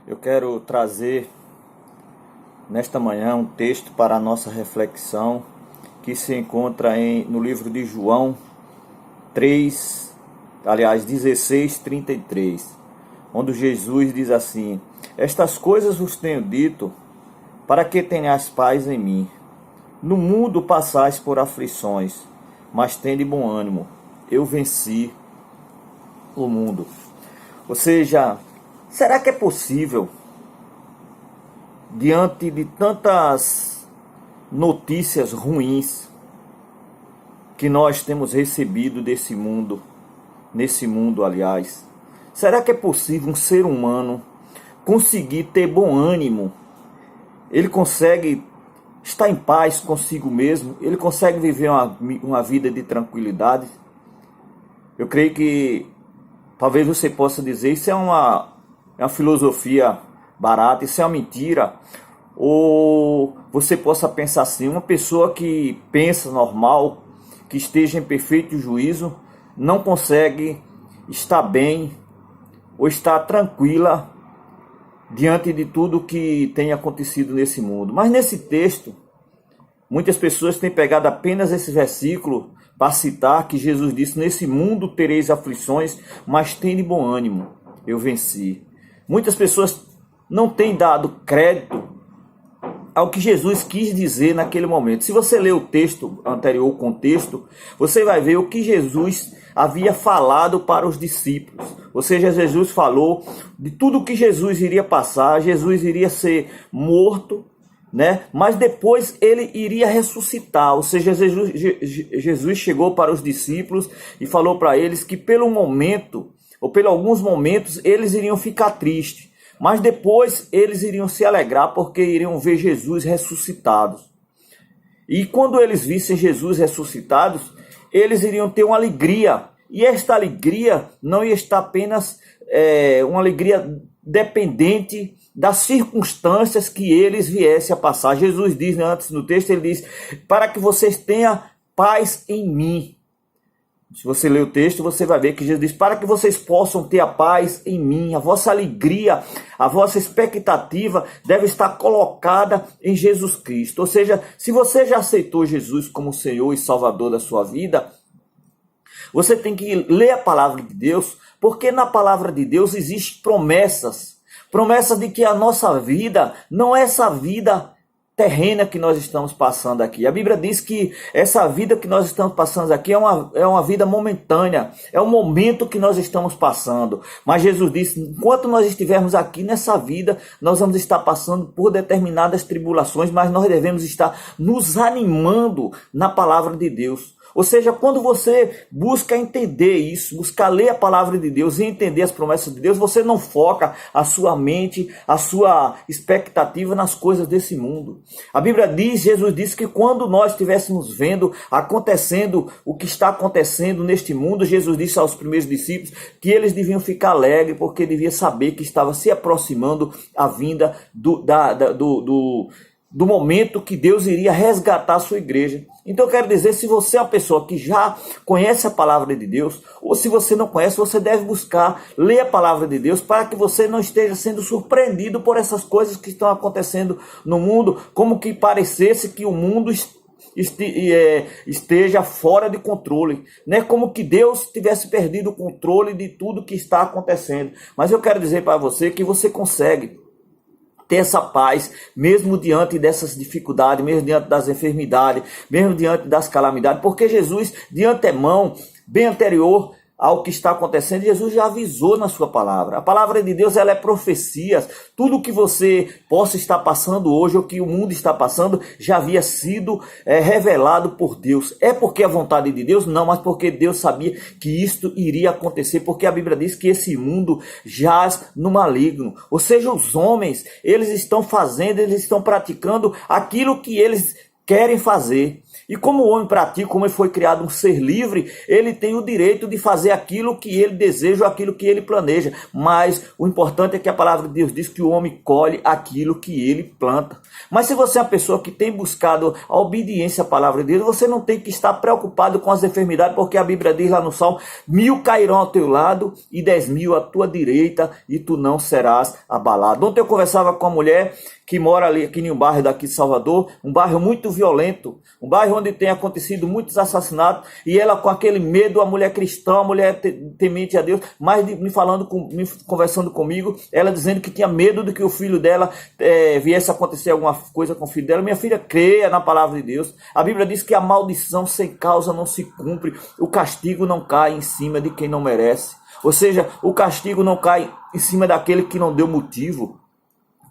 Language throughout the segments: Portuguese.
Eu quero trazer nesta manhã um texto para a nossa reflexão que se encontra no livro de João 16:33, onde Jesus diz assim: estas coisas vos tenho dito para que tenhais paz em mim. No mundo passais por aflições, mas tende bom ânimo, eu venci o mundo. Ou seja, será que é possível, diante de tantas notícias ruins que nós temos recebido desse mundo, nesse mundo, aliás, será que é possível um ser humano conseguir ter bom ânimo? Ele consegue estar em paz consigo mesmo? Ele consegue viver uma vida de tranquilidade? Eu creio que talvez você possa dizer, isso é uma filosofia barata, isso é uma mentira. Ou você possa pensar assim, uma pessoa que pensa normal, que esteja em perfeito juízo, não consegue estar bem ou estar tranquila diante de tudo que tem acontecido nesse mundo. Mas nesse texto, muitas pessoas têm pegado apenas esse versículo para citar que Jesus disse: nesse mundo tereis aflições, mas tende bom ânimo, eu venci. Muitas pessoas não têm dado crédito ao que Jesus quis dizer naquele momento. Se você ler o texto anterior, o contexto, você vai ver o que Jesus havia falado para os discípulos. Ou seja, Jesus falou de tudo o que Jesus iria passar. Jesus iria ser morto, né? Mas depois ele iria ressuscitar. Ou seja, Jesus chegou para os discípulos e falou para eles que pelo momento, ou por alguns momentos, eles iriam ficar tristes. Mas depois eles iriam se alegrar porque iriam ver Jesus ressuscitados. E quando eles vissem Jesus ressuscitados, eles iriam ter uma alegria. E esta alegria não ia estar apenas uma alegria dependente das circunstâncias que eles viessem a passar. Jesus diz, antes no texto, ele diz: para que vocês tenham paz em mim. Se você ler o texto, você vai ver que Jesus diz: para que vocês possam ter a paz em mim. A vossa alegria, a vossa expectativa deve estar colocada em Jesus Cristo. Ou seja, se você já aceitou Jesus como Senhor e Salvador da sua vida, você tem que ler a palavra de Deus, porque na palavra de Deus existem promessas. Promessas de que a nossa vida não é essa vida terrena que nós estamos passando aqui. A Bíblia diz que essa vida que nós estamos passando aqui é uma vida momentânea, é um momento que nós estamos passando. Mas Jesus disse: enquanto nós estivermos aqui nessa vida, nós vamos estar passando por determinadas tribulações, mas nós devemos estar nos animando na palavra de Deus. Ou seja, quando você busca entender isso, buscar ler a palavra de Deus e entender as promessas de Deus, você não foca a sua mente, a sua expectativa nas coisas desse mundo. A Bíblia diz, Jesus disse que quando nós estivéssemos vendo, acontecendo o que está acontecendo neste mundo, Jesus disse aos primeiros discípulos que eles deviam ficar alegres, porque deviam saber que estava se aproximando a vinda do momento que Deus iria resgatar a sua igreja. Então eu quero dizer, se você é uma pessoa que já conhece a palavra de Deus, ou se você não conhece, você deve buscar ler a palavra de Deus para que você não esteja sendo surpreendido por essas coisas que estão acontecendo no mundo, como que parecesse que o mundo esteja fora de controle, né? Como que Deus tivesse perdido o controle de tudo que está acontecendo. Mas eu quero dizer para você que você consegue ter essa paz, mesmo diante dessas dificuldades, mesmo diante das enfermidades, mesmo diante das calamidades, porque Jesus, de antemão, bem anterior ao que está acontecendo, Jesus já avisou na sua palavra. A palavra de Deus, ela é profecias. Tudo que você possa estar passando hoje, ou que o mundo está passando, já havia sido revelado por Deus. É porque é a vontade de Deus? Não, mas porque Deus sabia que isto iria acontecer, porque a Bíblia diz que esse mundo jaz no maligno. Ou seja, os homens, eles estão praticando aquilo que eles querem fazer. E como o homem pratica, como ele foi criado um ser livre, ele tem o direito de fazer aquilo que ele deseja ou aquilo que ele planeja. Mas o importante é que a palavra de Deus diz que o homem colhe aquilo que ele planta. Mas se você é uma pessoa que tem buscado a obediência à palavra de Deus, você não tem que estar preocupado com as enfermidades, porque a Bíblia diz lá no Salmo: 1000 cairão ao teu lado e 10.000 à tua direita, e tu não serás abalado. Ontem eu conversava com uma mulher que mora ali aqui em um bairro daqui de Salvador, um bairro muito violento, um bairro onde tem acontecido muitos assassinatos, e ela com aquele medo, a mulher cristã, a mulher temente a Deus, mas me conversando comigo, ela dizendo que tinha medo de que o filho dela viesse a acontecer alguma coisa com o filho dela. Minha filha, creia na palavra de Deus. A Bíblia diz que a maldição sem causa não se cumpre, o castigo não cai em cima de quem não merece. Ou seja, o castigo não cai em cima daquele que não deu motivo.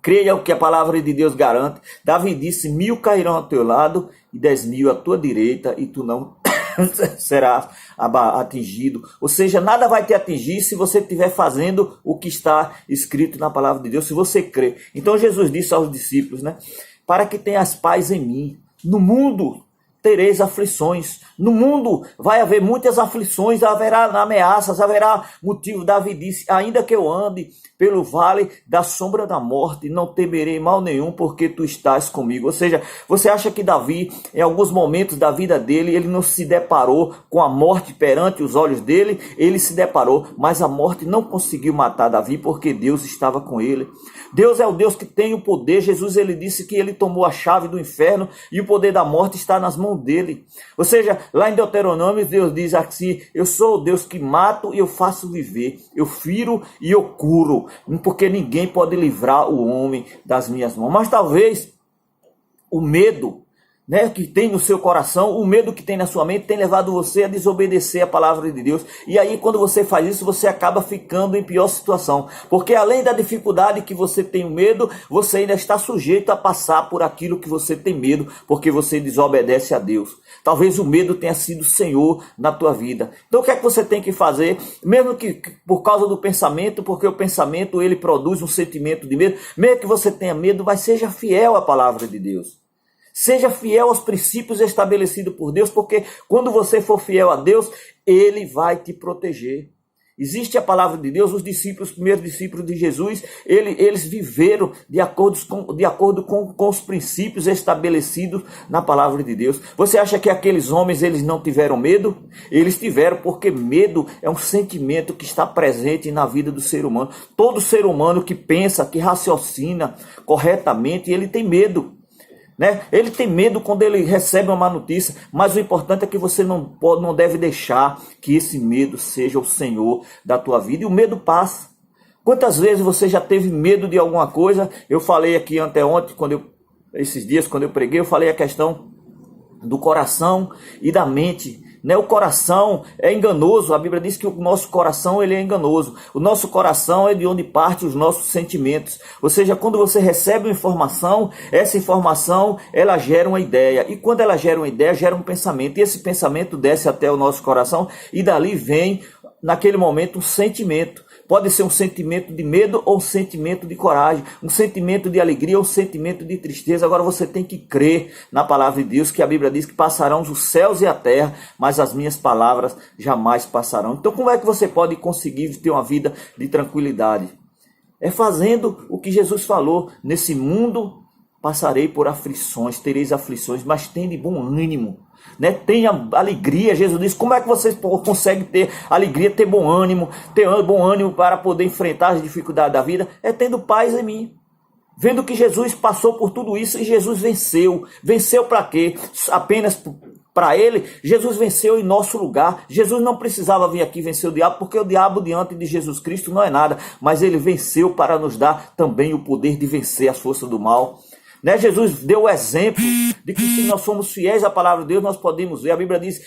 Creia o que a palavra de Deus garante. Davi disse: 1000 cairão ao teu lado e 10.000 à tua direita, e tu não serás atingido. Ou seja, nada vai te atingir se você estiver fazendo o que está escrito na palavra de Deus, se você crê. Então Jesus disse aos discípulos, né? Para que tenhas paz em mim. No mundo tereis aflições. No mundo vai haver muitas aflições, haverá ameaças, haverá motivo. Davi disse: ainda que eu ande pelo vale da sombra da morte, não temerei mal nenhum, porque tu estás comigo. Ou seja, você acha que Davi, em alguns momentos da vida dele, ele não se deparou com a morte perante os olhos dele? Ele se deparou, mas a morte não conseguiu matar Davi, porque Deus estava com ele. Deus é o Deus que tem o poder. Jesus, ele disse que ele tomou a chave do inferno e o poder da morte está nas mãos dele. Ou seja, lá em Deuteronômio, Deus diz assim: eu sou o Deus que mato e eu faço viver, eu firo e eu curo, porque ninguém pode livrar o homem das minhas mãos. Mas talvez o medo, né, que tem no seu coração, o medo que tem na sua mente, tem levado você a desobedecer a palavra de Deus. E aí, quando você faz isso, você acaba ficando em pior situação. Porque além da dificuldade que você tem o medo, você ainda está sujeito a passar por aquilo que você tem medo, porque você desobedece a Deus. Talvez o medo tenha sido o Senhor na tua vida. Então o que é que você tem que fazer? Mesmo que por causa do pensamento, porque o pensamento ele produz um sentimento de medo, mesmo que você tenha medo, mas seja fiel à palavra de Deus. Seja fiel aos princípios estabelecidos por Deus, porque quando você for fiel a Deus, Ele vai te proteger. Existe a palavra de Deus, os primeiros discípulos de Jesus, eles viveram de acordo com os princípios estabelecidos na palavra de Deus. Você acha que aqueles homens eles não tiveram medo? Eles tiveram, porque medo é um sentimento que está presente na vida do ser humano. Todo ser humano que pensa, que raciocina corretamente, ele tem medo. Né? Ele tem medo quando ele recebe uma má notícia, mas o importante é que você não deve deixar que esse medo seja o Senhor da tua vida, e o medo passa. Quantas vezes você já teve medo de alguma coisa? Eu falei aqui anteontem, esses dias quando eu preguei, eu falei a questão do coração e da mente. Né? O coração é enganoso. A Bíblia diz que o nosso coração ele é enganoso. O nosso coração é de onde partem os nossos sentimentos. Ou seja, quando você recebe uma informação, essa informação ela gera uma ideia. E quando ela gera uma ideia, gera um pensamento. E esse pensamento desce até o nosso coração e dali vem, naquele momento, um sentimento. Pode ser um sentimento de medo ou um sentimento de coragem, um sentimento de alegria ou um sentimento de tristeza. Agora você tem que crer na palavra de Deus, que a Bíblia diz que passarão os céus e a terra, mas as minhas palavras jamais passarão. Então como é que você pode conseguir ter uma vida de tranquilidade? É fazendo o que Jesus falou: nesse mundo passarei por aflições, tereis aflições, mas tende bom ânimo. Né? Tenha alegria. Jesus disse: como é que você consegue ter alegria, ter bom ânimo para poder enfrentar as dificuldades da vida? É tendo paz em mim, vendo que Jesus passou por tudo isso e Jesus venceu para quê? Apenas para ele. Jesus venceu em nosso lugar. Jesus não precisava vir aqui vencer o diabo, porque o diabo diante de Jesus Cristo não é nada, mas ele venceu para nos dar também o poder de vencer as forças do mal. Né? Jesus deu o exemplo de que se nós somos fiéis à palavra de Deus, nós podemos ver. A Bíblia diz: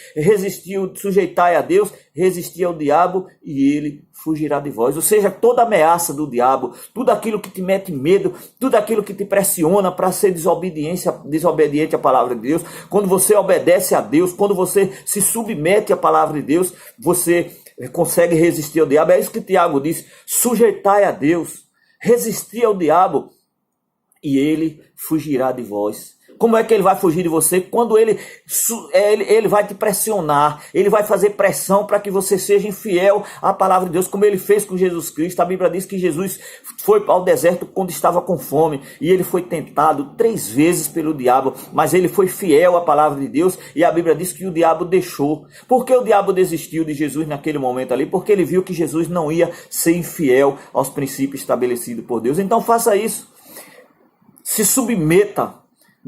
sujeitai a Deus, resistir ao diabo e ele fugirá de vós. Ou seja, toda ameaça do diabo, tudo aquilo que te mete medo, tudo aquilo que te pressiona para ser desobediente à palavra de Deus, quando você obedece a Deus, quando você se submete à palavra de Deus, você consegue resistir ao diabo. É isso que Tiago diz: sujeitai a Deus, resistir ao diabo e ele fugirá de vós. Como é que ele vai fugir de você? Quando ele vai te pressionar, ele vai fazer pressão para que você seja infiel à palavra de Deus, como ele fez com Jesus Cristo. A Bíblia diz que Jesus foi ao deserto quando estava com fome, e ele foi tentado 3 vezes pelo diabo, mas ele foi fiel à palavra de Deus, e a Bíblia diz que o diabo deixou. Por que o diabo desistiu de Jesus naquele momento ali? Porque ele viu que Jesus não ia ser infiel aos princípios estabelecidos por Deus. Então faça isso. Se submeta.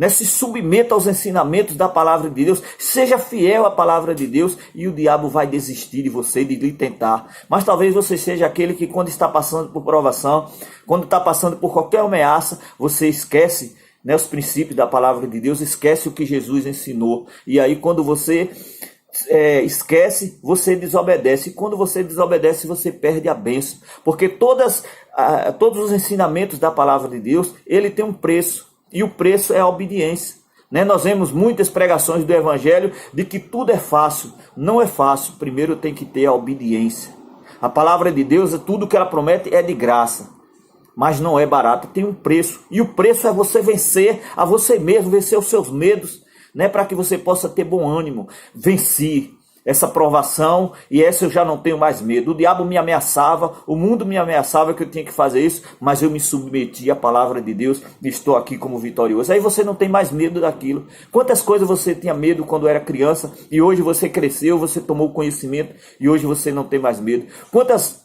Se submeta aos ensinamentos da palavra de Deus, seja fiel à palavra de Deus, e o diabo vai desistir de você, de lhe tentar. Mas talvez você seja aquele que, quando está passando por provação, quando está passando por qualquer ameaça, você esquece os princípios da palavra de Deus, esquece o que Jesus ensinou, e aí quando você esquece, você desobedece, e quando você desobedece, você perde a bênção, porque todos os ensinamentos da palavra de Deus, ele tem um preço, e o preço é a obediência. Nós vemos muitas pregações do Evangelho de que tudo é fácil. Não é fácil. Primeiro tem que ter a obediência. A palavra de Deus, tudo que ela promete é de graça. Mas não é barato, tem um preço. E o preço é você vencer a você mesmo, vencer os seus medos, para que você possa ter bom ânimo. Venci essa provação, e essa eu já não tenho mais medo. O diabo me ameaçava, o mundo me ameaçava que eu tinha que fazer isso, mas eu me submeti à palavra de Deus e estou aqui como vitorioso. Aí você não tem mais medo daquilo. Quantas coisas você tinha medo quando era criança, e hoje você cresceu, você tomou conhecimento, e hoje você não tem mais medo. Quantas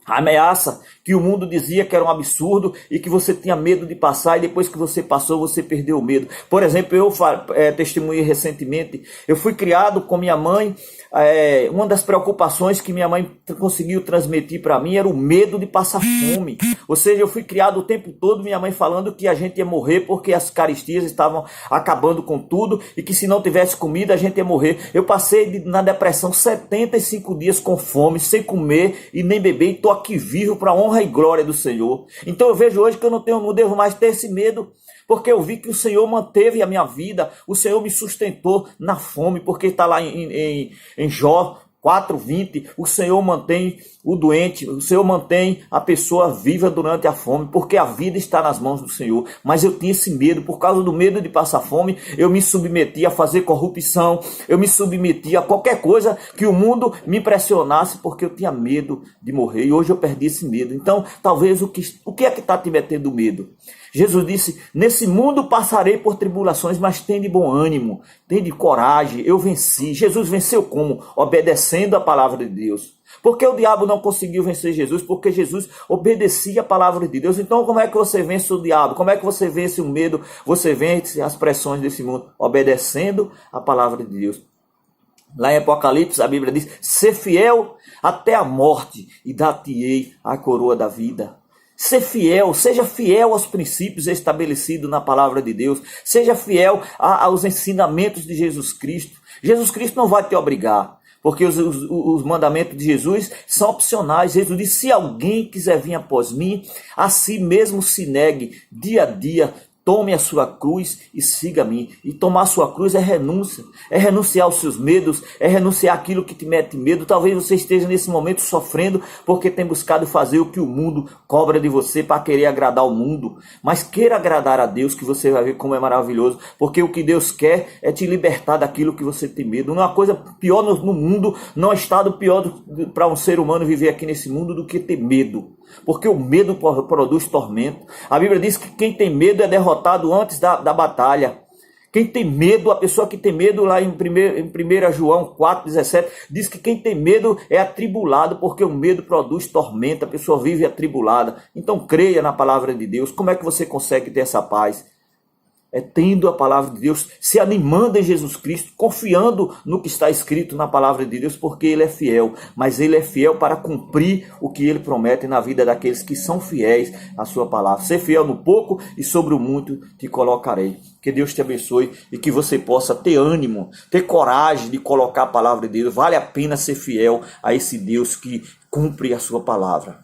ameaças que o mundo dizia que era um absurdo e que você tinha medo de passar, e depois que você passou, você perdeu o medo. Por exemplo, eu testemunhei recentemente, eu fui criado com minha mãe, uma das preocupações que minha mãe conseguiu transmitir para mim era o medo de passar fome. Ou seja, eu fui criado o tempo todo, minha mãe falando que a gente ia morrer porque as caristias estavam acabando com tudo, e que se não tivesse comida a gente ia morrer. Eu passei na depressão 75 dias com fome, sem comer e nem beber, e estou aqui vivo para honra e glória do Senhor. Então eu vejo hoje que eu não devo mais ter esse medo, porque eu vi que o Senhor manteve a minha vida, o Senhor me sustentou na fome, porque está lá em Jó 4:20, o Senhor mantém o doente, o Senhor mantém a pessoa viva durante a fome, porque a vida está nas mãos do Senhor. Mas eu tinha esse medo, por causa do medo de passar fome, eu me submeti a fazer corrupção, eu me submeti a qualquer coisa que o mundo me pressionasse, porque eu tinha medo de morrer, e hoje eu perdi esse medo. Então, talvez o que é que está te metendo medo? Jesus disse, nesse mundo passarei por tribulações, mas tende bom ânimo, tende coragem, eu venci. Jesus venceu como? Obedecendo a palavra de Deus. Porque o diabo não conseguiu vencer Jesus? Porque Jesus obedecia a palavra de Deus. Então como é que você vence o diabo? Como é que você vence o medo? Você vence as pressões desse mundo? Obedecendo a palavra de Deus. Lá em Apocalipse a Bíblia diz, ser fiel até a morte, e dar-te-ei a coroa da vida. Ser fiel, seja fiel aos princípios estabelecidos na palavra de Deus, seja fiel aos ensinamentos de Jesus Cristo. Jesus Cristo não vai te obrigar, porque os mandamentos de Jesus são opcionais. Jesus disse, se alguém quiser vir após mim, a si mesmo se negue dia a dia, tome a sua cruz e siga-me. E tomar a sua cruz é renúncia. É renunciar aos seus medos. É renunciar àquilo que te mete medo. Talvez você esteja nesse momento sofrendo porque tem buscado fazer o que o mundo cobra de você para querer agradar o mundo. Mas queira agradar a Deus, que você vai ver como é maravilhoso. Porque o que Deus quer é te libertar daquilo que você tem medo. Não há coisa pior no mundo, não há estado pior para um ser humano viver aqui nesse mundo do que ter medo. Porque o medo produz tormento. A Bíblia diz que quem tem medo é derrotado antes da batalha. Quem tem medo, a pessoa que tem medo, lá em 1 João 4,17, diz que quem tem medo é atribulado, porque o medo produz tormenta, a pessoa vive atribulada. Então creia na palavra de Deus. Como é que você consegue ter essa paz? É tendo a palavra de Deus, se animando em Jesus Cristo, confiando no que está escrito na palavra de Deus, porque Ele é fiel, mas Ele é fiel para cumprir o que Ele promete na vida daqueles que são fiéis à sua palavra. Ser fiel no pouco e sobre o muito te colocarei. Que Deus te abençoe e que você possa ter ânimo, ter coragem de colocar a palavra de Deus. Vale a pena ser fiel a esse Deus que cumpre a sua palavra.